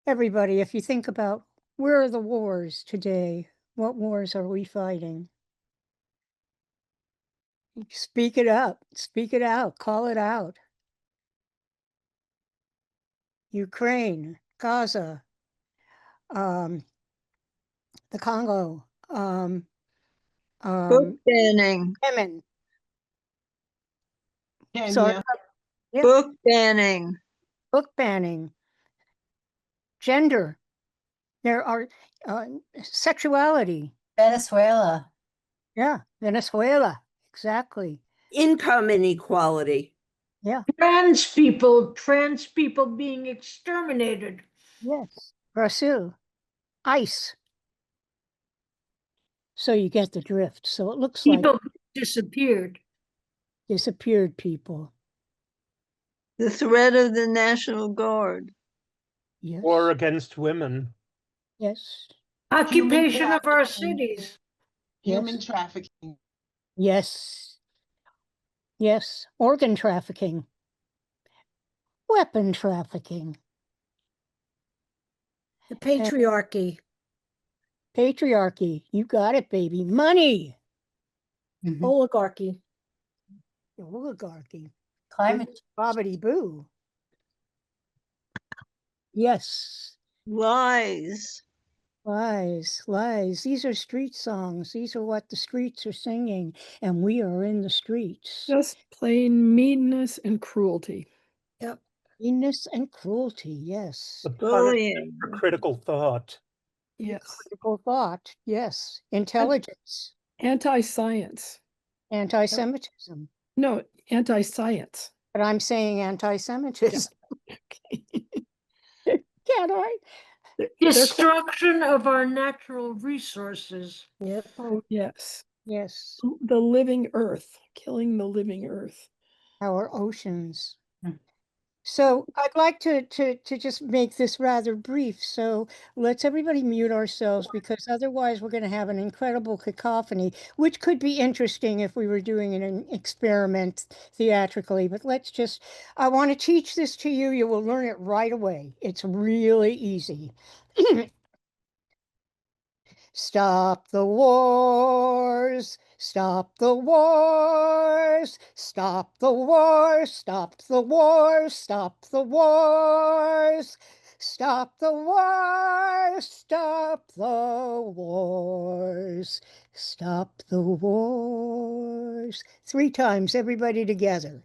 [SPEAKER 18] everybody, if you think about where are the wars today, what wars are we fighting? Speak it up, speak it out, call it out. Ukraine, Gaza, the Congo,
[SPEAKER 9] Book banning.
[SPEAKER 18] Yemen.
[SPEAKER 15] Kenya.
[SPEAKER 18] Yeah.
[SPEAKER 9] Book banning.
[SPEAKER 18] Book banning. Gender. There are sexuality.
[SPEAKER 4] Venezuela.
[SPEAKER 18] Yeah, Venezuela. Exactly.
[SPEAKER 4] Income inequality.
[SPEAKER 18] Yeah.
[SPEAKER 1] Trans people being exterminated.
[SPEAKER 18] Yes. Brazil. ICE. So you get the drift. So it looks like
[SPEAKER 1] People disappeared.
[SPEAKER 18] Disappeared people.
[SPEAKER 9] The threat of the National Guard.
[SPEAKER 18] Yes.
[SPEAKER 11] War against women.
[SPEAKER 18] Yes.
[SPEAKER 1] Occupation of our cities.
[SPEAKER 15] Human
[SPEAKER 18] Yes.
[SPEAKER 15] trafficking.
[SPEAKER 18] Yes. Yes. Organ trafficking. Weapon trafficking.
[SPEAKER 1] The patriarchy.
[SPEAKER 18] Patriarchy. You got it, baby. Money.
[SPEAKER 1] Oligarchy.
[SPEAKER 18] Oligarchy.
[SPEAKER 4] Climate.
[SPEAKER 18] Bobbity boo. Yes.
[SPEAKER 9] Lies.
[SPEAKER 18] Lies, lies. These are street songs. These are what the streets are singing, and we are in the streets.
[SPEAKER 19] Just plain meanness and cruelty.
[SPEAKER 1] Yep.
[SPEAKER 18] Meanness and cruelty, yes.
[SPEAKER 11] The punishment for critical thought.
[SPEAKER 19] Yes.
[SPEAKER 18] Critical thought, yes. Intelligence.
[SPEAKER 19] Anti-science.
[SPEAKER 18] Anti-Semitism.
[SPEAKER 19] No, anti-science.
[SPEAKER 18] But I'm saying anti-Semitism. Can't I?
[SPEAKER 1] Destruction of our natural resources. Yep.
[SPEAKER 19] Oh, yes.
[SPEAKER 18] Yes.
[SPEAKER 19] The living earth, killing the living earth.
[SPEAKER 18] Our oceans. So I'd like to just make this rather brief. So let's everybody mute ourselves because otherwise we're going to have an incredible cacophony, which could be interesting if we were doing an experiment theatrically. But I want to teach this to you. You will learn it right away. It's really easy. Stop the wars, stop the wars, stop the wars, stop the wars, stop the wars, stop the wars, stop the wars, stop the wars. 3 times, everybody together.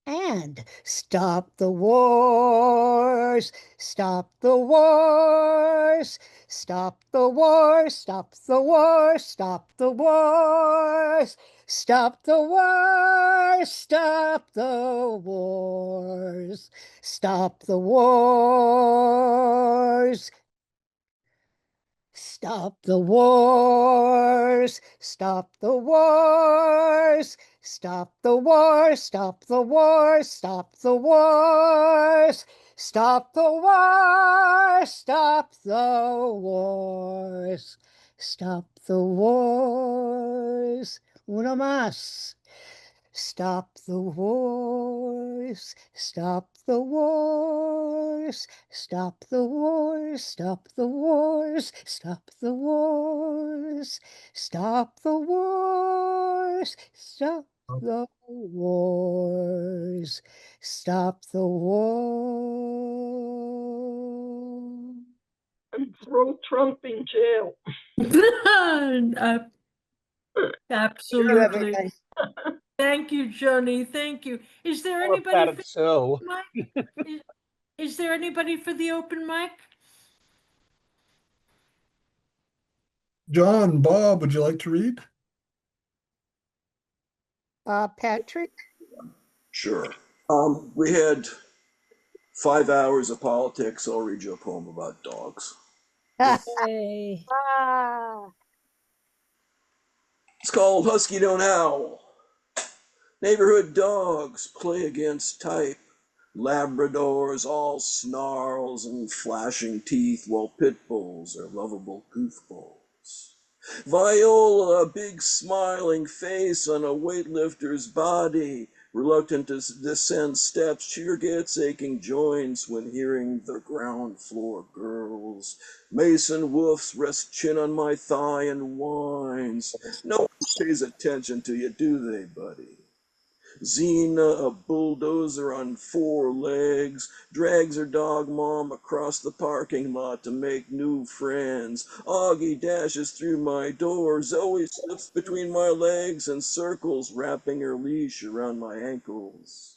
[SPEAKER 18] And stop the wars, stop the wars, stop the wars, stop the wars, stop the wars, stop the wars, stop the wars, stop the wars. Stop the wars, stop the wars, stop the wars, stop the wars, stop the wars, stop the wars, stop the wars, stop the wars. Uno más. Stop the wars, stop the wars, stop the wars, stop the wars, stop the wars, stop the wars, stop the wars, stop the wars.
[SPEAKER 12] And throw Trump in jail.
[SPEAKER 20] Absolutely.
[SPEAKER 18] everybody.
[SPEAKER 20] Thank you, Joanie. Thank you. Is there
[SPEAKER 11] Or
[SPEAKER 20] anybody
[SPEAKER 11] Madam
[SPEAKER 20] for
[SPEAKER 11] So.
[SPEAKER 20] the mic? Is there anybody for the open mic?
[SPEAKER 16] John, Bob, would you like to read?
[SPEAKER 18] Patrick?
[SPEAKER 21] Sure. We had 5 hours of politics. I'll read you a poem about dogs.
[SPEAKER 1] Yay.
[SPEAKER 21] It's called Husky Don't Howl. Neighborhood dogs play against type. Labradors all snarls and flashing teeth, while pit bulls are lovable goofballs. Viola, a big smiling face on a weightlifter's body, reluctant to descend steps, sure gets aching joints when hearing the ground floor girls. Mason Woofs rest chin on my thigh and whines. No one pays attention to you, do they, buddy? Xena, a bulldozer on 4 legs, drags her dog mom across the parking lot to make new friends. Augie dashes through my door. Zoe slips between my legs and circles, wrapping her leash around my ankles.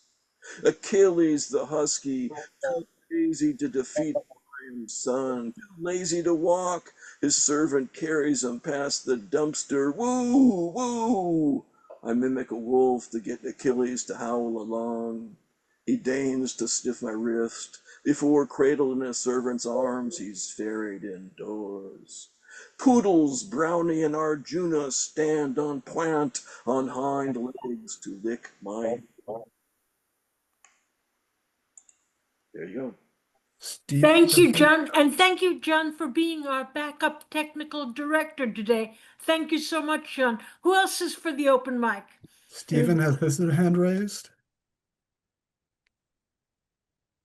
[SPEAKER 21] Achilles, the husky, too lazy to defeat Priam's son, too lazy to walk. His servant carries him past the dumpster. Woo, woo! I mimic a wolf to get Achilles to howl along. He deigns to sniff my wrist. Before cradled in his servant's arms, he's ferried indoors. Poodles, Brownie and Arjuna stand on plant on hind legs to lick my. There you go.
[SPEAKER 20] Thank you, John. And thank you, John, for being our backup technical director today. Thank you so much, John. Who else is for the open mic?
[SPEAKER 16] Stephen has his hand raised.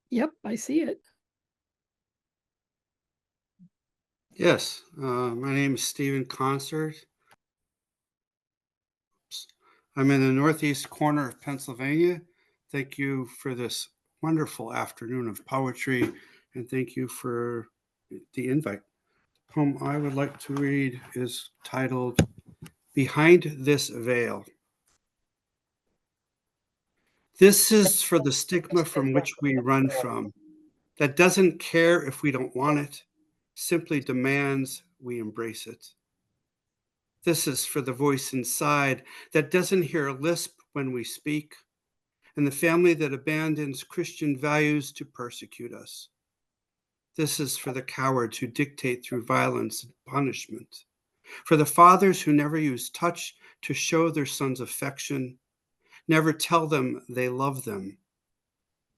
[SPEAKER 19] Yep, I see it.
[SPEAKER 22] Yes, my name is Stephen Concert. I'm in the northeast corner of Pennsylvania. Thank you for this wonderful afternoon of poetry, and thank you for the invite. The poem I would like to read is titled Behind This Veil. This is for the stigma from which we run from, that doesn't care if we don't want it, simply demands we embrace it. This is for the voice inside that doesn't hear a lisp when we speak, and the family that abandons Christian values to persecute us. This is for the cowards who dictate through violence and punishment, for the fathers who never use touch to show their sons affection, never tell them they love them.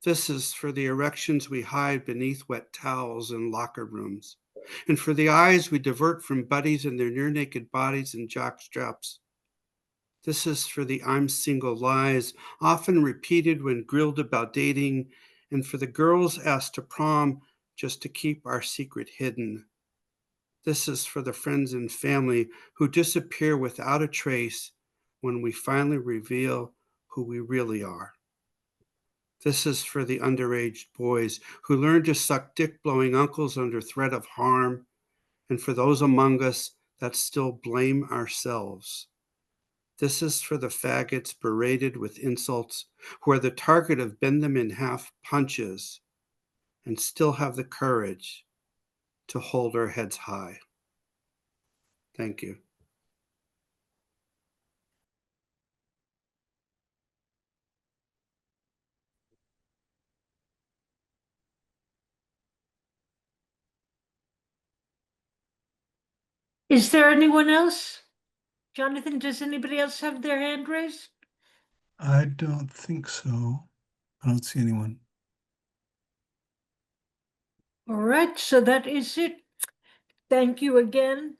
[SPEAKER 22] This is for the erections we hide beneath wet towels in locker rooms, and for the eyes we divert from buddies and their near-naked bodies and jock straps. This is for the I'm single lies, often repeated when grilled about dating, and for the girls asked to prom just to keep our secret hidden. This is for the friends and family who disappear without a trace when we finally reveal who we really are. This is for the underage boys who learn to suck dick-blowing uncles under threat of harm, and for those among us that still blame ourselves. This is for the faggots berated with insults who are the target of bend-them-in-half punches and still have the courage to hold our heads high. Thank you.
[SPEAKER 20] Is there anyone else? Jonathan, does anybody else have their hand raised?
[SPEAKER 16] I don't think so. I don't see anyone.
[SPEAKER 20] All right, so that is it. Thank you again.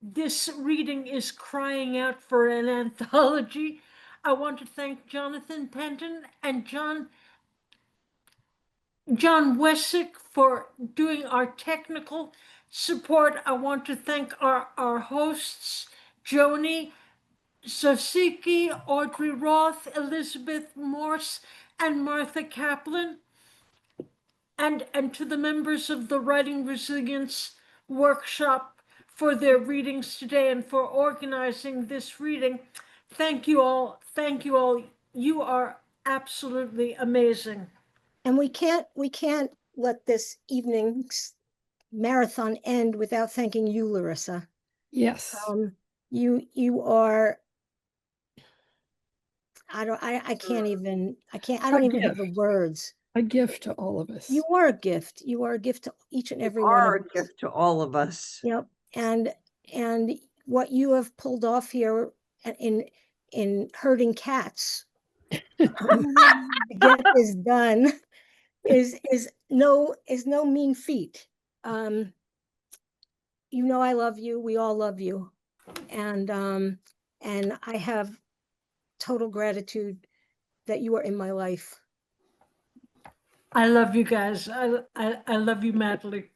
[SPEAKER 20] This reading is crying out for an anthology. I want to thank Jonathan Penton and John Wessick for doing our technical support. I want to thank our hosts, Joanie Zosike, Audrey Roth, Elizabeth Morse, and Martha Kaplan. And to the members of the Writing Resilience Workshop for their readings today and for organizing this reading. Thank you all. Thank you all. You are absolutely amazing.
[SPEAKER 1] And we can't let this evening's marathon end without thanking you, Larissa.
[SPEAKER 19] Yes.
[SPEAKER 1] You are, I don't even have the words.
[SPEAKER 19] A gift to all of us.
[SPEAKER 1] You are a gift. You are a gift to each and every
[SPEAKER 4] You
[SPEAKER 1] one of
[SPEAKER 4] are
[SPEAKER 1] us.
[SPEAKER 4] a gift to all of us.
[SPEAKER 1] Yep. And what you have pulled off here in herding cats to get this done is no mean feat. You know I love you. We all love you. And I have total gratitude that you are in my life.
[SPEAKER 20] I love you guys. I love you madly.